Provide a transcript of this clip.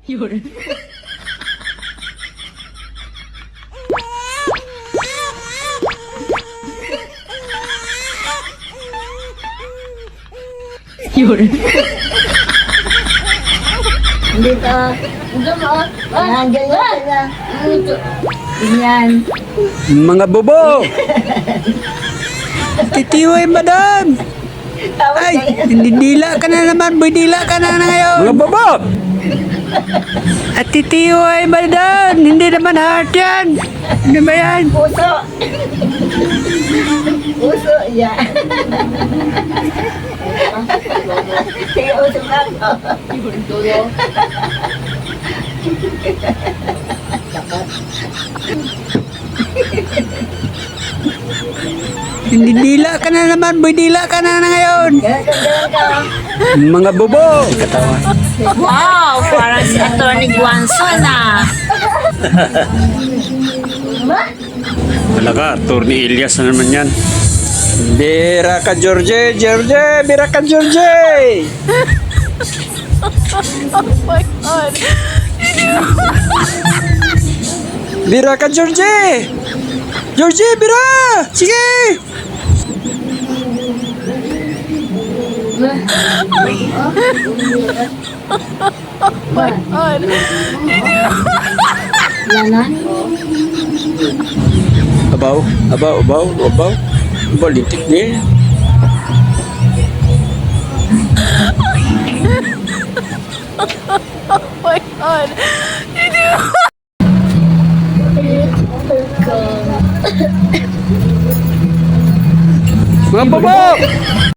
Yun. Yun. Dito. Ito mo. Ganyan. Ganyan. Mga bobo! Titiway madam! Ay, dila ka na naman, boy, dila ka na ngayon. Mga bobo! At titiway madam, hindi naman heart yan. Ano ba yan? Puso. Puso, yan. Sige, uso na ako. Hindi dila ka na naman, boy, dila ka na ngayon. Ganyan ka. Mga bobo! Wow, parang si Atty. Guanzon ah. Talaga, Atty. Elias na naman yan. Bira ka, George! George! Bira ka, George! Oh my God. Bira ka, George! George, bira! Sige! My God. Lanan. Abaw, litik niya.